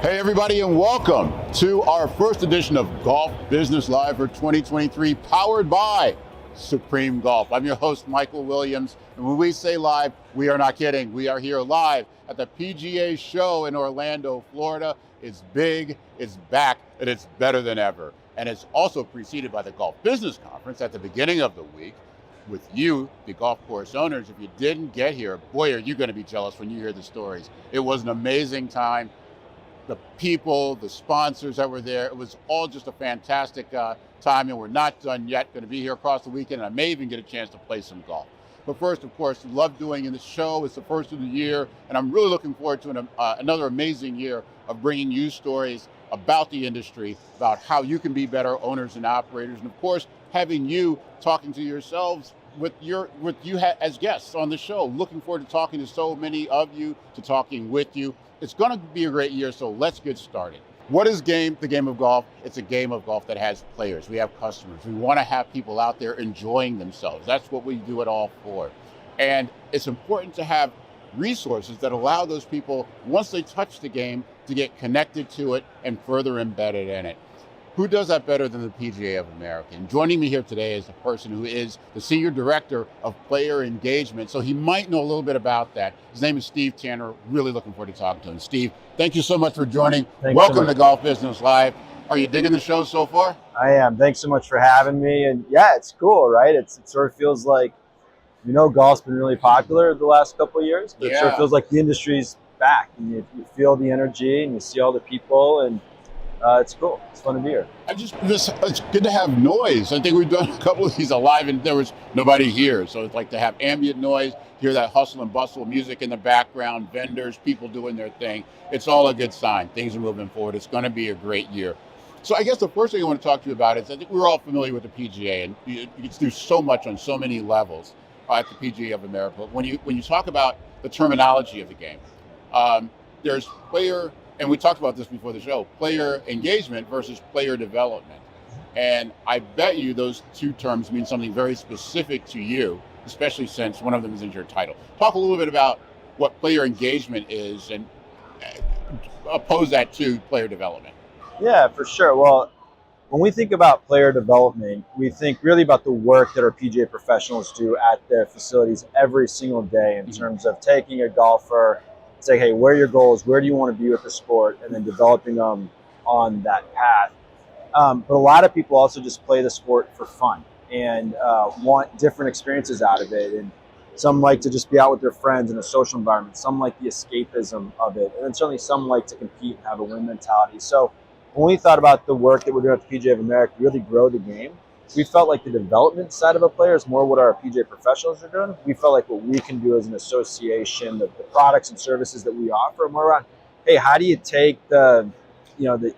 Hey everybody, and welcome to our first edition of Golf Business Live for 2023, powered by Supreme Golf. I'm your host, Michael Williams, and when we say live, we are not kidding. We are here live at the PGA Show in Orlando, Florida. It's big, it's back, and it's better than ever. And it's also preceded by the Golf Business Conference at the beginning of the week with you, the golf course owners. If you didn't get here, boy, are you going to be jealous when you hear the stories. It was an amazing time. The people, the sponsors that were there, it was all just a fantastic time, and we're not done yet. Going to be here across the weekend, and I may even get a chance to play some golf. But first, of course, love doing in the show. It's the first of the year, and I'm really looking forward to another amazing year of bringing you stories about the industry, about how you can be better owners and operators, and of course, having you talking to yourselves with you as guests on the show. Looking forward to talking to so many of you, to talking with you. It's going to be a great year, so let's get started. What is the game of golf? It's a game of golf that has players. We have customers. We want to have people out there enjoying themselves. That's what we do it all for. And it's important to have resources that allow those people, once they touch the game, to get connected to it and further embedded in it. Who does that better than the PGA of America? And joining me here today is the person who is the Senior Director of Player Engagement, so he might know a little bit about that. His name is Steve Tanner. Really looking forward to talking to him. Steve, thank you so much for joining. Welcome to Golf Business Live. Are you digging the show so far? I am. Thanks so much for having me. And yeah, it's cool, right? It sort of feels like, golf's been really popular the last couple of years, but It sort of feels like the industry's back. And you feel the energy and you see all the people, and it's cool. It's fun to be here. It's good to have noise. I think we've done a couple of these live and there was nobody here. So it's like to have ambient noise, hear that hustle and bustle, music in the background, vendors, people doing their thing. It's all a good sign. Things are moving forward. It's going to be a great year. So I guess the first thing I want to talk to you about is I think we're all familiar with the PGA, and you can do so much on so many levels at the PGA of America. When you talk about the terminology of the game, there's player, and we talked about this before the show, player engagement versus player development. And I bet you those two terms mean something very specific to you, especially since one of them is in your title. Talk a little bit about what player engagement is and oppose that to player development. Yeah, for sure. Well, when we think about player development, we think really about the work that our PGA professionals do at their facilities every single day in terms of taking a golfer, say, hey, where are your goals? Where do you want to be with the sport? And then developing them on that path. But a lot of people also just play the sport for fun and want different experiences out of it. And some like to just be out with their friends in a social environment. Some like the escapism of it. And then certainly some like to compete and have a win mentality. So when we thought about the work that we're doing at the PGA of America to really grow the game, we felt like the development side of a player is more what our PGA professionals are doing. We felt like what we can do as an association, the products and services that we offer are more around, hey, how do you take the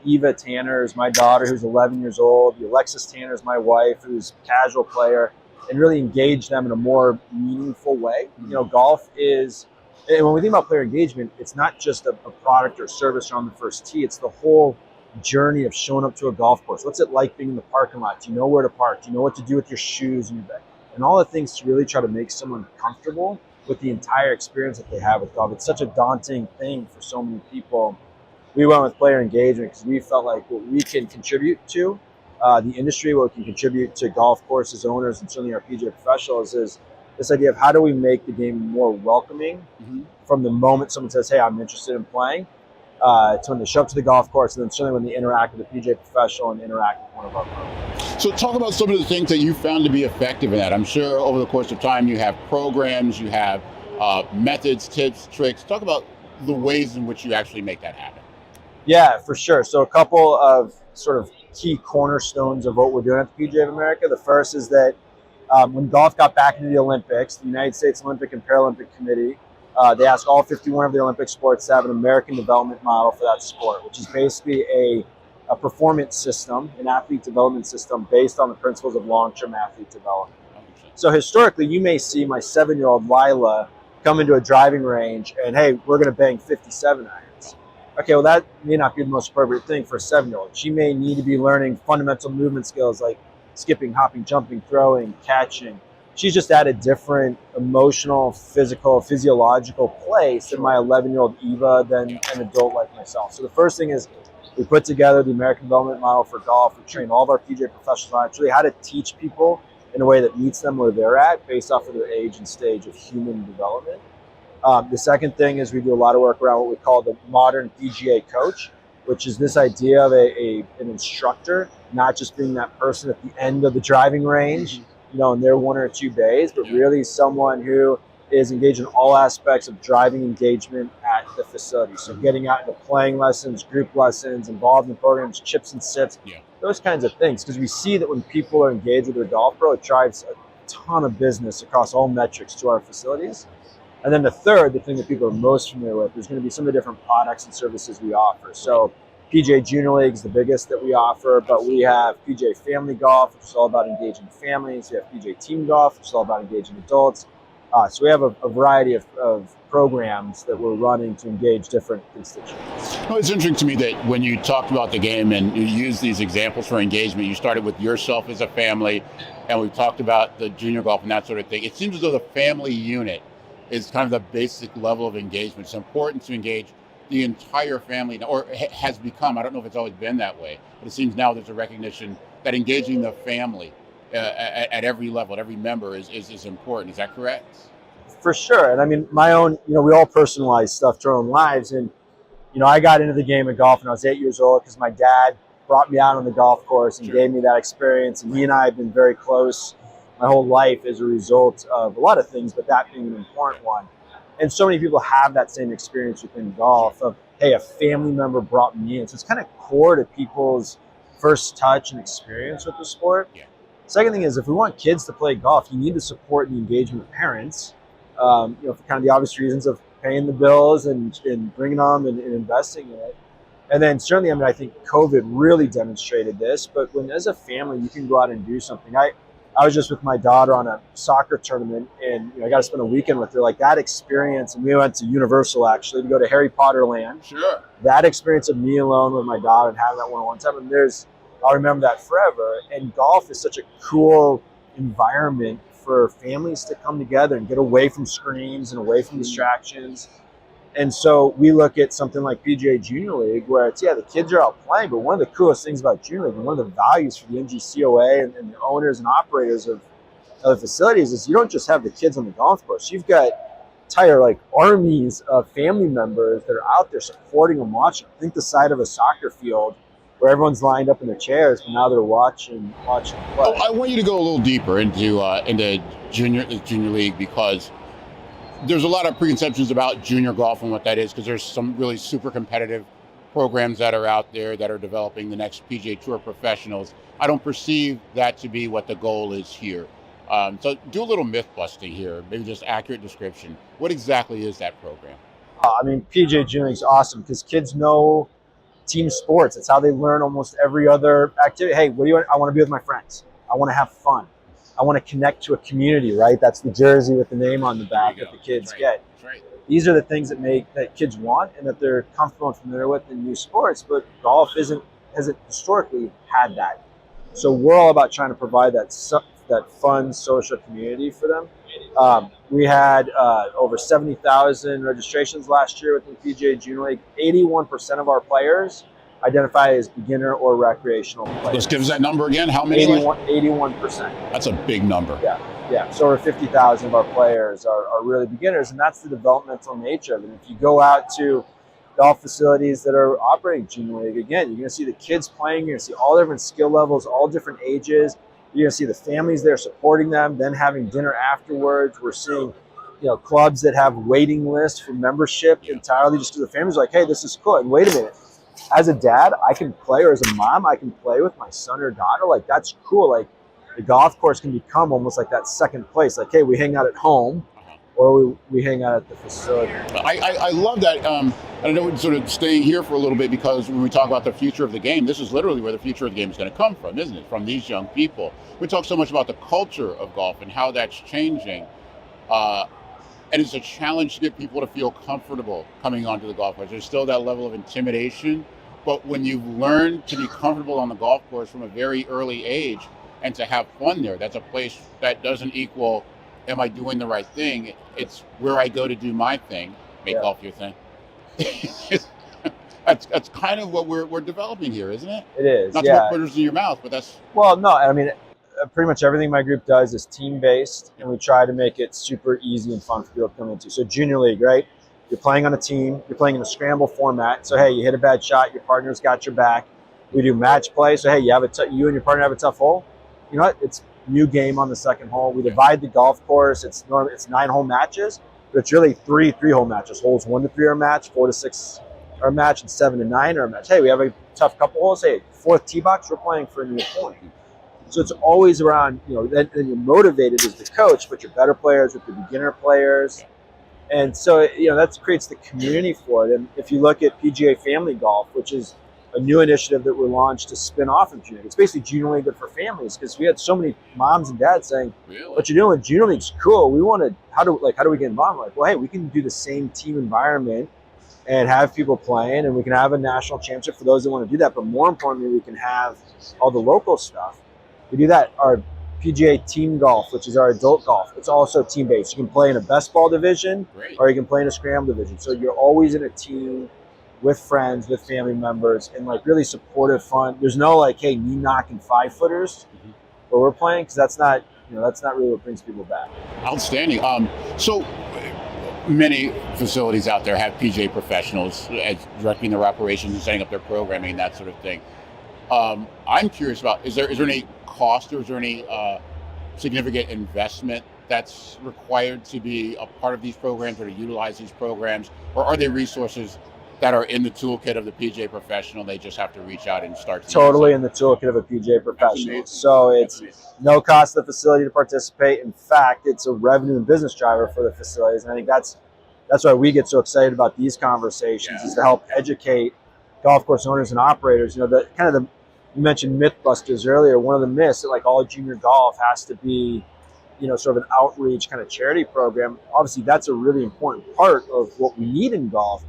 Eva Tanners, my daughter who's 11 years old, the Alexis Tanners, my wife, who's a casual player, and really engage them in a more meaningful way. Golf is, and when we think about player engagement, it's not just a product or service on the first tee, it's the whole journey of showing up to a golf course. What's it like being in the parking lot? Do you know where to park? Do you know what to do with your shoes and your bag? And all the things to really try to make someone comfortable with the entire experience that they have with golf. It's such a daunting thing for so many people. We went with player engagement because we felt like what we can contribute to the industry, what we can contribute to golf courses, owners, and certainly our PGA professionals is this idea of how do we make the game more welcoming from the moment someone says, hey, I'm interested in playing, to when they show up to the golf course, and then certainly when they interact with the PGA professional and interact with one of our programs. So talk about some of the things that you found to be effective in that. I'm sure over the course of time you have programs, you have methods, tips, tricks. Talk about the ways in which you actually make that happen. Yeah, for sure. So a couple of sort of key cornerstones of what we're doing at the PGA of America. The first is that when golf got back into the Olympics, the United States Olympic and Paralympic Committee, they asked all 51 of the Olympic sports to have an American development model for that sport, which is basically a performance system, an athlete development system based on the principles of long-term athlete development. So historically, you may see my 7-year-old Lila come into a driving range and, hey, we're going to bang 57 irons. Okay, well, that may not be the most appropriate thing for a 7-year-old. She may need to be learning fundamental movement skills like skipping, hopping, jumping, throwing, catching. she's just at a different emotional, physical, physiological place than my 11-year-old Eva than an adult like myself. So the first thing is we put together the American Development Model for golf. We train all of our PGA professionals on actually how to teach people in a way that meets them where they're at based off of their age and stage of human development. The second thing is we do a lot of work around what we call the modern PGA coach, which is this idea of an instructor, not just being that person at the end of the driving range, in their 1 or 2 bays, but really someone who is engaged in all aspects of driving engagement at the facility. So getting out into playing lessons, group lessons, involved in programs, chips and sips, those kinds of things. Because we see that when people are engaged with their golf pro, it drives a ton of business across all metrics to our facilities. And then the third, the thing that people are most familiar with, is going to be some of the different products and services we offer. So PGA Junior League is the biggest that we offer, but we have PGA Family Golf, which is all about engaging families. We have PGA Team Golf, which is all about engaging adults. So we have a variety of programs that we're running to engage different constituents. Well, it's interesting to me that when you talked about the game and you use these examples for engagement, you started with yourself as a family, and we talked about the junior golf and that sort of thing. It seems as though the family unit is kind of the basic level of engagement. It's important to engage the entire family, or has become. I don't know if it's always been that way, but it seems now there's a recognition that engaging the family at every level, at every member is important. Is that correct? For sure. And I mean, my own, we all personalize stuff to our own lives. And, I got into the game of golf when I was 8 years old because my dad brought me out on the golf course and gave me that experience. And he and I have been very close my whole life as a result of a lot of things, but that being an important one. And so many people have that same experience within golf of, hey, a family member brought me in. So it's kind of core to people's first touch and experience with the sport. Yeah. Second thing is, if we want kids to play golf, you need to support the engagement of parents, for kind of the obvious reasons of paying the bills and bringing them and investing in it. And then certainly, I think COVID really demonstrated this, but when as a family, you can go out and do something. I was just with my daughter on a soccer tournament, and I got to spend a weekend with her. Like that experience, and we went to Universal actually to go to Harry Potter Land. Sure. That experience of me alone with my daughter and having that one-on-one time, and I'll remember that forever. And golf is such a cool environment for families to come together and get away from screens and away from distractions. And so we look at something like PGA Junior League, where it's, the kids are out playing, but one of the coolest things about Junior League and one of the values for the NGCOA and the owners and operators of the facilities is you don't just have the kids on the golf course. You've got entire armies of family members that are out there supporting them, watching. Think the side of a soccer field where everyone's lined up in their chairs, but now they're watching play. Well, I want you to go a little deeper into junior league, because there's a lot of preconceptions about junior golf and what that is, because there's some really super competitive programs that are out there that are developing the next PGA Tour professionals. I don't perceive that to be what the goal is here. So do a little myth busting here, maybe just accurate description. What exactly is that program? PGA Junior League is awesome because kids know team sports. It's how they learn almost every other activity. Hey, what do you want? I want to be with my friends. I want to have fun. I want to connect to a community, right? That's the jersey with the name on the back that the kids get. That's right. These are the things that kids want and that they're comfortable and familiar with in new sports, but golf hasn't historically had that. So we're all about trying to provide that fun social community for them. We had over 70,000 registrations last year within PGA Junior League. 81% of our players identify as beginner or recreational players. Let's give us that number again. How many? 81%. That's a big number. Yeah. So over 50,000 of our players are really beginners, and that's the developmental nature of it. If you go out to golf facilities that are operating Junior League, again, you're going to see the kids playing. You're going to see all different skill levels, all different ages. You're going to see the families there supporting them, then having dinner afterwards. We're seeing, clubs that have waiting lists for membership entirely just to the families. Like, hey, this is cool. And wait a minute, as a dad, I can play, or as a mom, I can play with my son or daughter. Like, that's cool. Like, the golf course can become almost like that second place. Like, hey, we hang out at home, or we hang out at the facility. I love that. I know we're sort of staying here for a little bit, because when we talk about the future of the game, this is literally where the future of the game is going to come from, isn't it? From these young people. We talk so much about the culture of golf and how that's changing. And it's a challenge to get people to feel comfortable coming onto the golf course. There's still that level of intimidation, but when you've learned to be comfortable on the golf course from a very early age and to have fun there, that's a place that doesn't equal am I doing the right thing? It's where I go to do my thing, make golf your thing. That's kind of what we're developing here, isn't it? It is. Not to put quitters in your mouth, but that's. Well, no, I mean, pretty much everything my group does is team-based, and we try to make it super easy and fun for people to come into. So Junior League, right? You're playing on a team. You're playing in a scramble format. So, hey, you hit a bad shot, your partner's got your back. We do match play. So, hey, you and your partner have a tough hole. You know what? It's new game on the second hole. We divide the golf course. It's 9-hole matches, but it's really three-hole matches. Holes 1 to 3 are a match, 4 to 6 are a match, and 7 to 9 are a match. Hey, we have a tough couple holes. Hey, 4th tee box, we're playing for a new point. So it's always around, then you're motivated as the coach, but you're better players with the beginner players. And so, that creates the community for it. And if you look at PGA Family Golf, which is a new initiative that we launched to spin off of Junior League. It's basically Junior League good for families, because we had so many moms and dads saying, what you're doing with Junior League's cool. We want to, how do we get involved? Like, well, hey, we can do the same team environment and have people playing, and we can have a national championship for those that want to do that. But more importantly, we can have all the local stuff. We do that. Our PGA Team Golf, which is our adult golf, it's also team-based. You can play in a best ball division, or you can play in a scramble division. So you're always in a team with friends, with family members, and really supportive, fun. There's no hey, knee knocking 5-footers where we're playing, because that's not really what brings people back. Outstanding. So many facilities out there have PGA professionals as directing their operations and setting up their programming, that sort of thing. I'm curious about, is there any cost, or is there any significant investment that's required to be a part of these programs or to utilize these programs, or are they resources that are in the toolkit of the PGA professional? They just have to reach out and start. Totally in the toolkit of a PGA professional. So it's no cost to the facility to participate. In fact, it's a revenue and business driver for the facilities. And I think that's why we get so excited about these conversations, is to help educate golf course owners and operators. You mentioned Mythbusters earlier. One of the myths that all junior golf has to be, sort of an outreach kind of charity program. Obviously, that's a really important part of what we need in golf.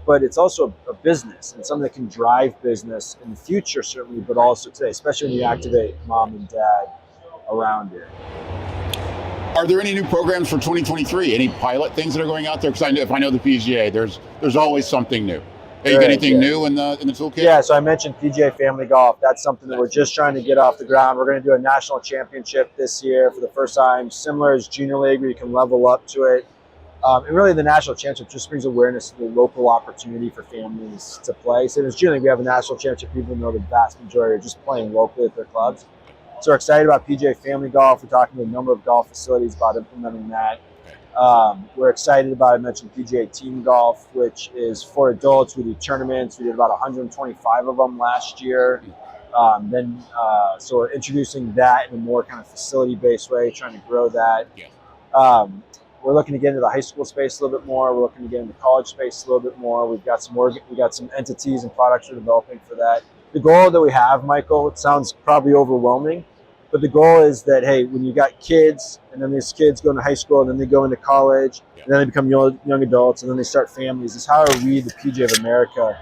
But it's also a business, and something that can drive business in the future, certainly, but also today, especially when you activate mom and dad around it. Are there any new programs for 2023? Any pilot things that are going out there? Because if I know the PGA, there's always something new. You got anything new in the toolkit? Yeah, so I mentioned PGA Family Golf. That's something that we're just trying to get off the ground. We're going to do a national championship this year for the first time, similar as Junior League, where you can level up to it. And really, the national championship just brings awareness to the local opportunity for families to play. So as Junior League, we have a national championship. People know the vast majority are just playing locally at their clubs. So we're excited about PGA Family Golf. We're talking to a number of golf facilities about implementing that. We're excited about, I mentioned PGA Team Golf, which is for adults. We do tournaments. We did about 125 of them last year. So we're introducing that in a more kind of facility-based way, trying to grow that. We're looking to get into the high school space a little bit more. We're looking to get into college space a little bit more. We got some entities and products we're developing for that. The goal that we have, Michael, it sounds probably overwhelming, but the goal is that, hey, when you got kids, and then these kids go into high school, and then they go into college, and then they become young adults, and then they start families, is how are we, the PGA of America,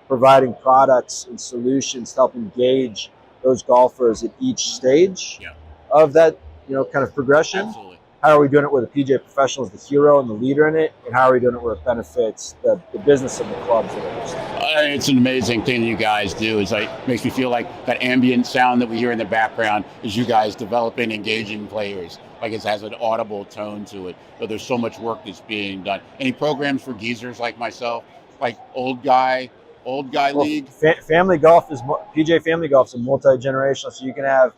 providing products and solutions to help engage those golfers at each stage of that, kind of progression. Absolutely. How are we doing it where the PGA professional is the hero and the leader in it? And how are we doing it where it benefits the business of the clubs that are interested? It's an amazing thing you guys do. Makes me feel like that ambient sound that we hear in the background is you guys developing, engaging players. It has an audible tone to it. But there's so much work that's being done. Any programs for geezers like myself, like old guy league? Family golf PGA Family Golf is a multi-generational, so you can have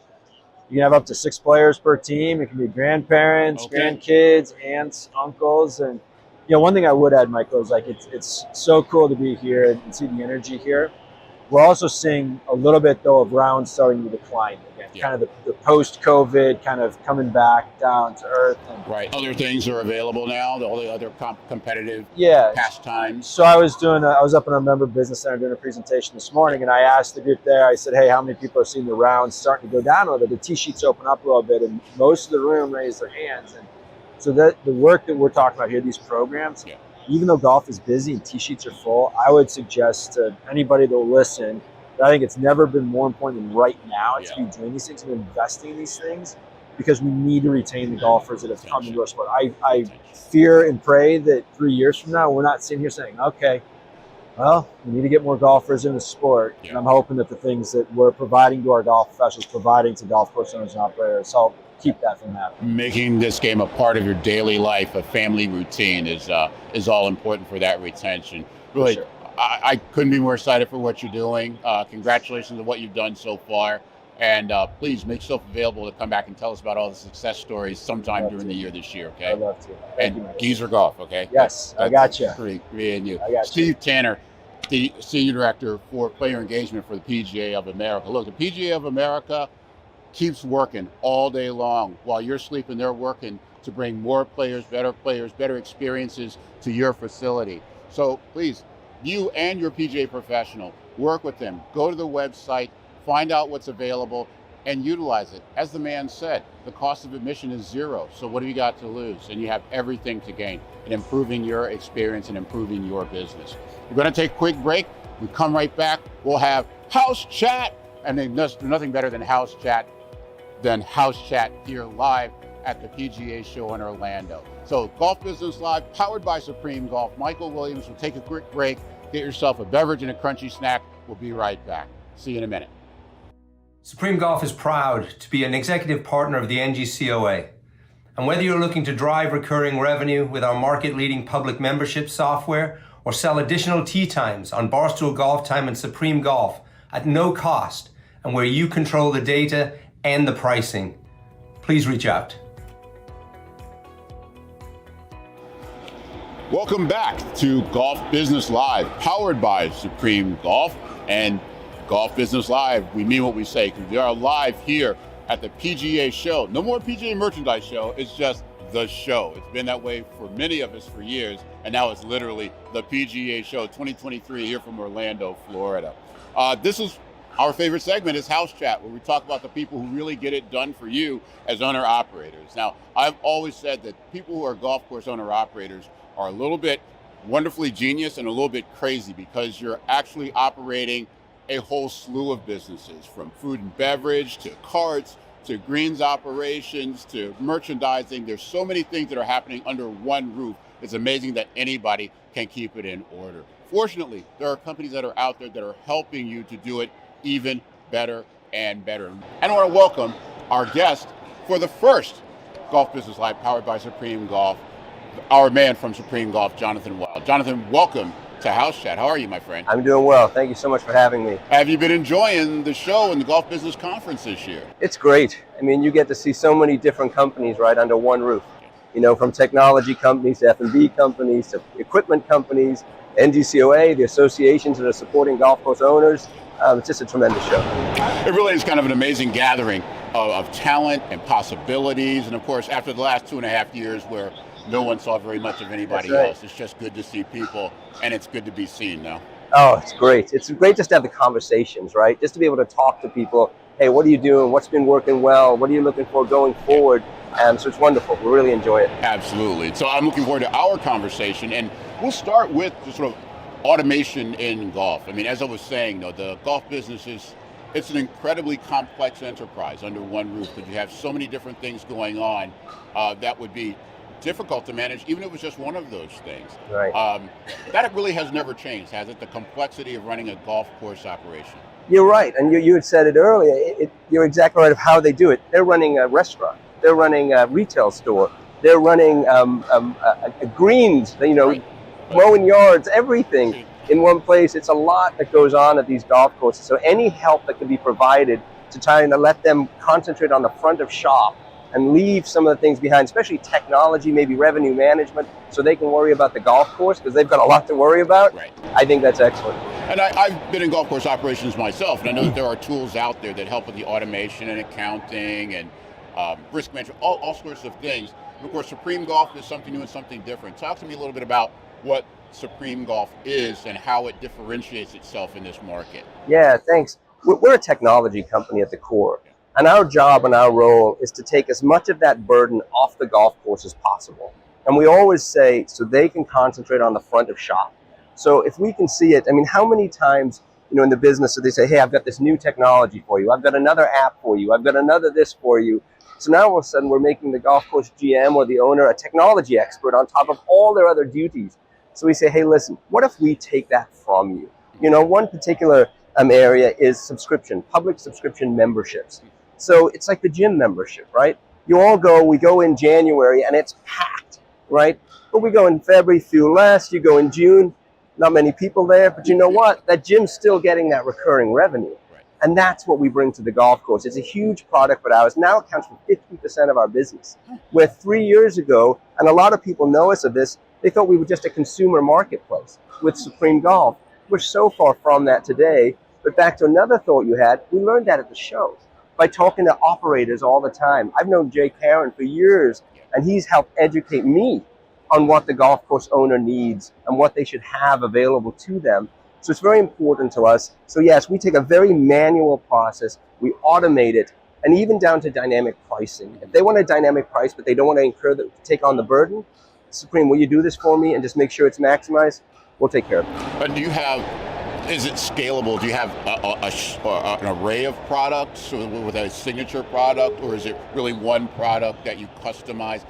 up to 6 players per team. It can be grandparents, grandkids, aunts, uncles. And, one thing I would add, Michael, is it's so cool to be here and see the energy here. We're also seeing a little bit, though, of rounds starting to decline again. Kind of the post-COVID kind of coming back down to earth. Right. Other things are available now, all the other competitive pastimes. So I was up in our member business center doing a presentation this morning, and I asked the group there, I said, hey, how many people are seeing the rounds starting to go down a little bit? The tee sheets open up a little bit, and most of the room raised their hands. And so the work that we're talking about here, these programs, even though golf is busy and tee sheets are full, I would suggest to anybody that will listen, I think it's never been more important than right now to be doing these things and investing in these things. because we need to retain the golfers that have come into our sport. I fear and pray that 3 years from now, we're not sitting here saying, okay, well, we need to get more golfers in the sport. Yeah. And I'm hoping that the things that we're providing to our golf professionals, providing to golf course owners and operators, help keep that from happening. Making this game a part of your daily life, a family routine, is all important for that retention. Really, Sure. I couldn't be more excited for what you're doing. Congratulations on what you've done so far. And please make yourself available to come back and tell us about all the success stories sometime during the year this year, okay? I'd love to. Thank you, Geezer Golf, okay? Yes, I got you. Great, and you. I got you. Steve Tanner, the Senior Director for Player Engagement for the PGA of America. Look, the PGA of America keeps working all day long. While you're sleeping, they're working to bring more players, better experiences to your facility. So please, you and your PGA professional, work with them. Go to the website, find out what's available, and utilize it. As the man said, the cost of admission is zero. So what have you got to lose? And you have everything to gain in improving your experience and improving your business. We're going to take a quick break. We come right back. We'll have house chat, and there's nothing better than house chat here live at the PGA Show in Orlando. So Golf Business Live, powered by Supreme Golf. Michael Williams will take a quick break. Get yourself a beverage and a crunchy snack. We'll be right back. See you in a minute. Supreme Golf is proud to be an executive partner of the NGCOA. And whether you're looking to drive recurring revenue with our market-leading public membership software or sell additional tee times on Barstool Golf Time and Supreme Golf at no cost and where you control the data and the pricing, please reach out. Welcome back to Golf Business Live, powered by Supreme Golf. And Golf Business Live, we mean what we say, because we are live here at the PGA Show. No more PGA Merchandise Show, it's just the show. It's been that way for many of us for years, and now it's literally the PGA Show 2023 here from Orlando, Florida. This is our favorite segment, is House Chat, where we talk about the people who really get it done for you as owner-operators. Now, I've always said that people who are golf course owner-operators are a little bit wonderfully genius and a little bit crazy, because you're actually operating a whole slew of businesses, from food and beverage to carts to greens operations to merchandising. There's so many things that are happening under one roof. It's amazing that anybody can keep it in order. Fortunately, there are companies that are out there that are helping you to do it even better and better. And I want to welcome our guest for the first Golf Business Live, powered by Supreme Golf, our man from Supreme Golf, Jonathan Wild. Jonathan, welcome to House Chat. How are you, my friend? I'm doing well. Thank you so much for having me. Have you been enjoying the show and the Golf Business Conference this year? It's great. I mean, you get to see so many different companies right under one roof. You know, from technology companies to F&B companies to equipment companies, NGCOA, the associations that are supporting golf course owners. It's just a tremendous show. It really is kind of an amazing gathering of talent and possibilities. And of course, after the last 2.5 years where no one saw very much of anybody else, it's just good to see people, and it's good to be seen now. Oh, it's great. It's great just to have the conversations, right? Just to be able to talk to people. Hey, what are you doing? What's been working well? What are you looking for going forward? So it's wonderful. We really enjoy it. Absolutely. So I'm looking forward to our conversation, and we'll start with the sort of automation in golf. I mean, as I was saying, though, the golf business it's an incredibly complex enterprise under one roof, because you have so many different things going on that would be difficult to manage, even if it was just one of those things. Right. That really has never changed, has it? The complexity of running a golf course operation. You're right, and you had said it earlier. You're exactly right of how they do it. They're running a restaurant. They're running a retail store. They're running a greens. Right. Mowing yards, everything in one place. It's a lot that goes on at these golf courses. So any help that can be provided to try to let them concentrate on the front of shop and leave some of the things behind, especially technology, maybe revenue management, so they can worry about the golf course, because they've got a lot to worry about. Right. I think that's excellent. And I've been in golf course operations myself, and I know that there are tools out there that help with the automation and accounting and risk management, all sorts of things. And of course, Supreme Golf is something new and something different. Talk to me a little bit about what Supreme Golf is and how it differentiates itself in this market. Yeah, thanks. We're a technology company at the core. And our job and our role is to take as much of that burden off the golf course as possible. And we always say, so they can concentrate on the front of shop. So if we can see it, I mean, how many times, in the business, so they say, hey, I've got this new technology for you. I've got another app for you. I've got another this for you. So now all of a sudden we're making the golf course GM or the owner a technology expert on top of all their other duties. So we say, hey, listen, what if we take that from you? You know, one particular area is subscription, public subscription memberships. So it's like the gym membership, right? You all go, we go in January and it's packed, right? But we go in February, few less, you go in June, not many people there, but you know what? That gym's still getting that recurring revenue. And that's what we bring to the golf course. It's a huge product for ours. Now it counts for 50% of our business. Where 3 years ago, and a lot of people know us of this, they thought we were just a consumer marketplace with Supreme Golf. We're so far from that today. But back to another thought you had, we learned that at the show by talking to operators all the time. I've known Jay Karen for years, and he's helped educate me on what the golf course owner needs and what they should have available to them. So it's very important to us. So yes, we take a very manual process, we automate it, and even down to dynamic pricing. If they want a dynamic price, but they don't want to take on the burden, Supreme, will you do this for me and just make sure it's maximized? We'll take care of it. But do you have, is it scalable? Do you have an array of products with a signature product, or is it really one product that you customize?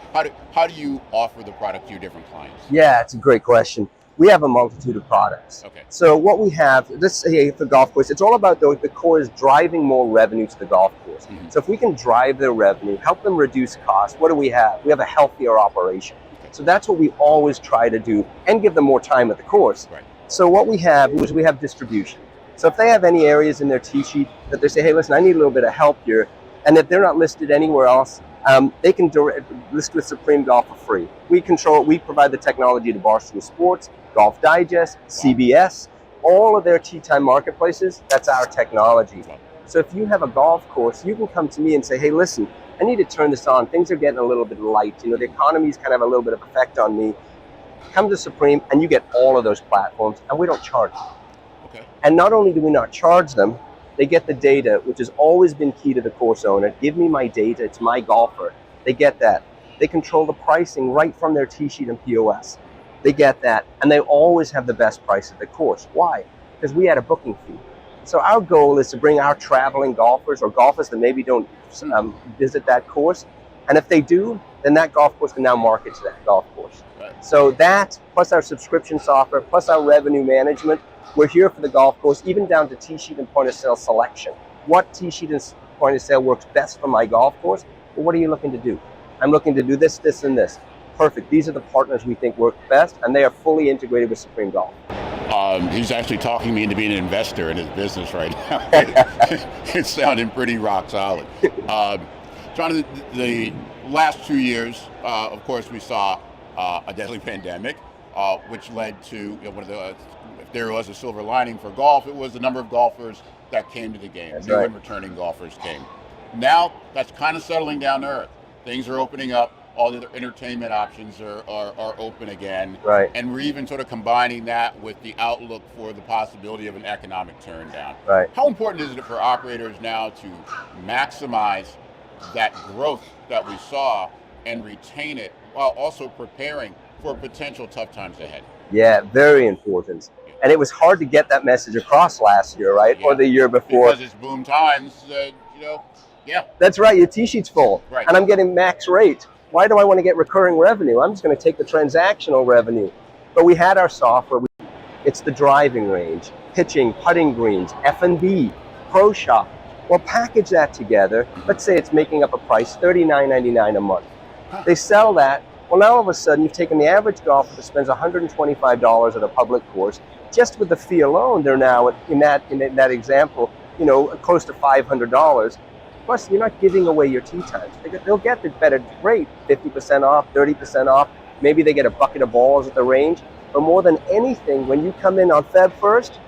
How do you offer the product to your different clients? Yeah, it's a great question. We have a multitude of products. Okay. So what we have, let's say for golf course, it's all about the course driving more revenue to the golf course. Mm-hmm. So if we can drive their revenue, help them reduce costs, what do we have? We have a healthier operation. Okay. So that's what we always try to do and give them more time at the course. Right. So what we have is we have distribution. So if they have any areas in their tee sheet that they say, hey, listen, I need a little bit of help here, and if they're not listed anywhere else, they can list with Supreme Golf for free. We control it. We provide the technology to Barstool Sports, Golf Digest, CBS, all of their tee time marketplaces. That's our technology. So if you have a golf course, you can come to me and say, hey, listen, I need to turn this on. Things are getting a little bit light. You know, the economy's kind of a little bit of effect on me. Come to Supreme and you get all of those platforms, and we don't charge them. Okay. And not only do we not charge them, they get the data, which has always been key to the course owner. Give me my data, it's my golfer. They get that. They control the pricing right from their tee sheet and POS. They get that, and they always have the best price at the course. Why? Because we had a booking fee. So our goal is to bring our traveling golfers or golfers that maybe don't visit that course, and if they do, then that golf course can now market to that golf course. Right. So that, plus our subscription software, plus our revenue management, we're here for the golf course, even down to tee sheet and point of sale selection. What tee sheet and point of sale works best for my golf course? Well, what are you looking to do? I'm looking to do this, this, and this. Perfect. These are the partners we think work best, and they are fully integrated with Supreme Golf. He's actually talking me into being an investor in his business right now. It's sounding pretty rock solid. John, the last 2 years, of course, we saw a deadly pandemic, which led to one of the. If there was a silver lining for golf, it was the number of golfers that came to the game. That's new right. And returning golfers came. Now that's kind of settling down to earth. Things are opening up. All the other entertainment options are open again. Right. And we're even sort of combining that with the outlook for the possibility of an economic turn down. Right. How important is it for operators now to maximize that growth that we saw and retain it while also preparing for potential tough times ahead? Yeah, very important. And it was hard to get that message across last year, right? Yeah. Or the year before. Because it's boom times, yeah. That's right, your tee sheet's full. Right. And I'm getting max rate. Why do I want to get recurring revenue? I'm just going to take the transactional revenue. But we had our software. It's the driving range, pitching, putting greens, F&B, pro shop. Well, package that together. Let's say it's making up a price, $39.99 a month. They sell that. Well, now all of a sudden, you've taken the average golfer that spends $125 at a public course. Just with the fee alone, they're now, in that example, close to $500. Plus, you're not giving away your tee times. They'll get the better rate, 50% off, 30% off. Maybe they get a bucket of balls at the range. But more than anything, when you come in on Feb 1st,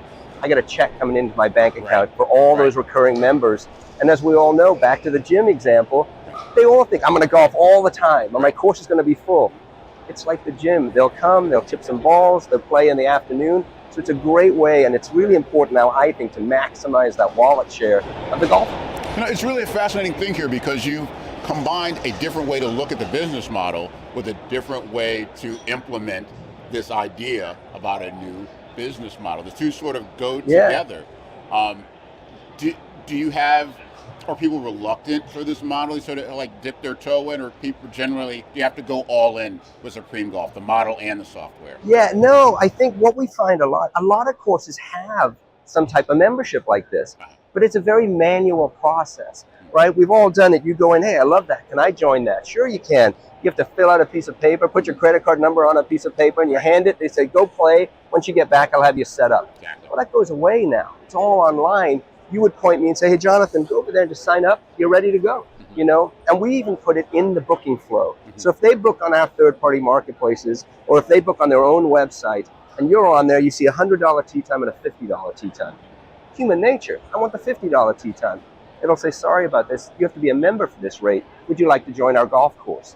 I got a check coming into my bank account for all those recurring members. And as we all know, back to the gym example, they all think, I'm going to golf all the time, or my course is going to be full. It's like the gym. They'll come, they'll tip some balls, they'll play in the afternoon. So it's a great way, and it's really important now, I think, to maximize that wallet share of the golfer. It's really a fascinating thing here because you combined a different way to look at the business model with a different way to implement this idea about a new business model. The two sort of go together. Do you have Are people reluctant for this model, so to like dip their toe in, or people generally, you have to go all in with Supreme Golf, the model and the software? Yeah, no, I think what we find a lot of courses have some type of membership like this, but it's a very manual process, right? We've all done it. You go in, hey, I love that. Can I join that? Sure, you can. You have to fill out a piece of paper, put your credit card number on a piece of paper, and you hand it. They say, go play. Once you get back, I'll have you set up. Exactly. Well, that goes away now. It's all online. You would point me and say, hey, Jonathan, go over there and just sign up. You're ready to go, you know? And we even put it in the booking flow. So if they book on our third-party marketplaces, or if they book on their own website, and you're on there, you see a $100 tee time and a $50 tee time. Human nature. I want the $50 tee time. It'll say, sorry about this. You have to be a member for this rate. Would you like to join our golf course?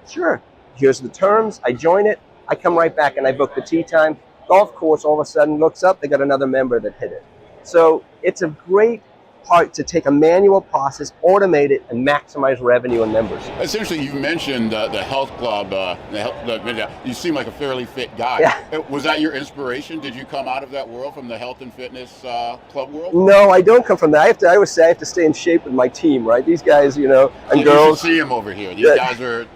Sure. Here's the terms. I join it. I come right back and I book the tee time. Golf course all of a sudden looks up. They got another member that hit it. So it's a great part to take a manual process, automate it, and maximize revenue and members. Essentially, you mentioned the health club. You seem like a fairly fit guy. Yeah. Was that your inspiration? Did you come out of that world, from the health and fitness club world? No, I don't come from that. I always say I have to stay in shape with my team, right? These guys, you know, and You girls. should see them over here. These guys are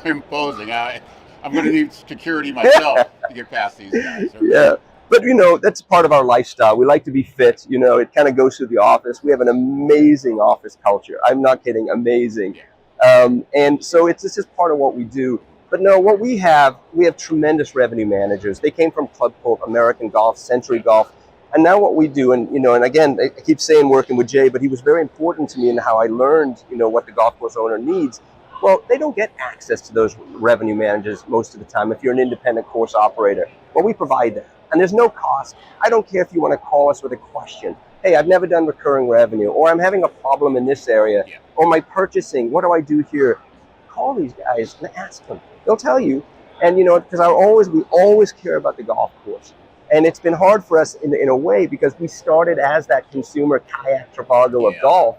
imposing. I'm going to need security myself to get past these guys. Yeah. But, you know, that's part of our lifestyle. We like to be fit. You know, it kind of goes through the office. We have an amazing office culture. I'm not kidding, amazing. And so it's just part of what we do. But no, what we have tremendous revenue managers. They came from Club Corp, American Golf, Century Golf. And now what we do, and, you know, and again, I keep saying working with Jay, but he was very important to me in how I learned, you know, what the golf course owner needs. Well, they don't get access to those revenue managers most of the time if you're an independent course operator. Well, we provide that. And there's no cost. I don't care if you want to call us with a question. Hey, I've never done recurring revenue, or I'm having a problem in this area, or my purchasing, what do I do here? Call these guys and ask them. They'll tell you. And, you know, because we always care about the golf course. And it's been hard for us in a way, because we started as that consumer kayak Trivago of golf.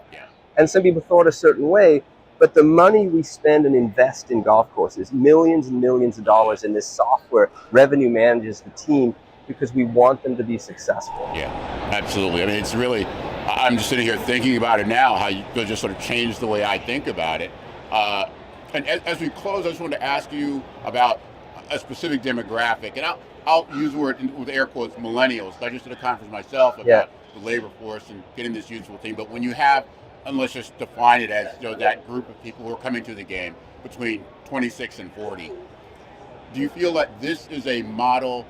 And some people thought a certain way. But the money we spend and invest in golf courses, millions and millions of dollars in this software, revenue manages the team, because we want them to be successful. Yeah, absolutely. I mean, it's really, I'm just sitting here thinking about it now, how you just sort of changed the way I think about it. And as we close, I just wanted to ask you about a specific demographic. And I'll use the word with air quotes, millennials. I just did a conference myself about the labor force and getting this useful team. But when you have, and let's just define it as, you know, that group of people who are coming to the game between 26 and 40, do you feel that this is a model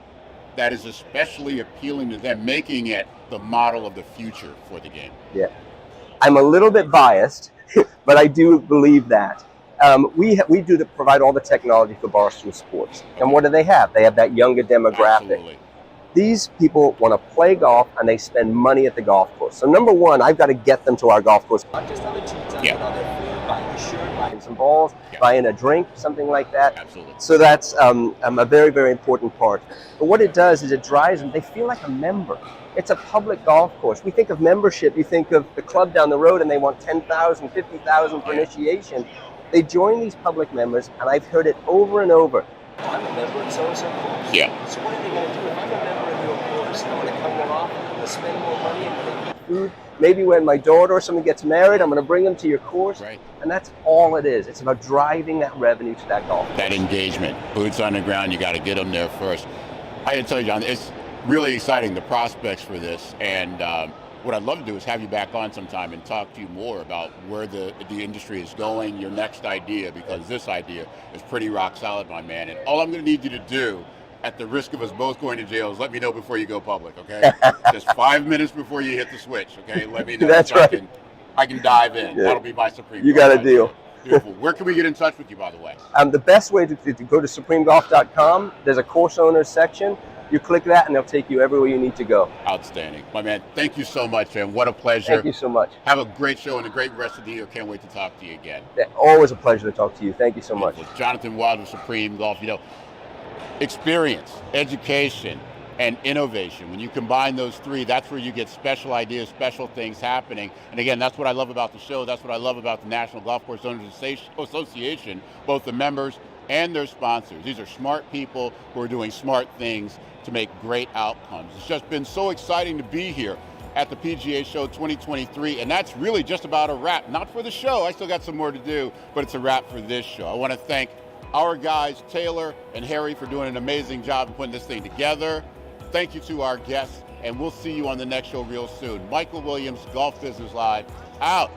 that is especially appealing to them, making it the model of the future for the game? Yeah, I'm a little bit biased, but I do believe that. We do provide all the technology for Barstool Sports. And what do they have? They have that younger demographic. Absolutely. These people want to play golf, and they spend money at the golf course. So number one, I've got to get them to our golf course. Not just on the tee time, but on their food, buying a shirt, buying some balls, buying a drink, something like that. Absolutely. So that's a very, very important part. But what it does is it drives them. They feel like a member. It's a public golf course. We think of membership. You think of the club down the road, and they want $10,000, $50,000 for initiation. They join these public members, and I've heard it over and over. I'm a member of so-and-so course. Yeah. So what are they going to do? If I'm a member of your course, I want to come more often, I'm going to spend more money, I'm going to eat food. Maybe when my daughter or someone gets married, I'm going to bring them to your course. Right. And that's all it is. It's about driving that revenue to that golf course. That engagement, boots on the ground, you got to get them there first. I got to tell you, John, it's really exciting, the prospects for this. And what I'd love to do is have you back on sometime and talk to you more about where the industry is going, your next idea, because this idea is pretty rock solid, my man. And all I'm going to need you to do, at the risk of us both going to jail, is let me know before you go public, okay? Just 5 minutes before you hit the switch, okay? Let me know. That's so right. I can dive in. Yeah. That'll be my Supreme. You got a deal. Beautiful. Where can we get in touch with you, by the way? The best way to go to supremegolf.com. There's a course owners section. You click that, and they'll take you everywhere you need to go. Outstanding. My man, thank you so much, and what a pleasure. Thank you so much. Have a great show and a great rest of the year. Can't wait to talk to you again. Always a pleasure to talk to you. Thank you so much. Jonathan Wild of Supreme Golf. You know, experience, education, and innovation. When you combine those three, that's where you get special ideas, special things happening. And again, that's what I love about the show. That's what I love about the National Golf Course Owners Association, both the members and their sponsors. These are smart people who are doing smart things to make great outcomes. It's just been so exciting to be here at the PGA Show 2023. And that's really just about a wrap. Not for the show, I still got some more to do, but it's a wrap for this show. I want to thank our guys, Taylor and Harry, for doing an amazing job of putting this thing together. Thank you to our guests, and we'll see you on the next show real soon. Michael Williams, Golf Business Live, out.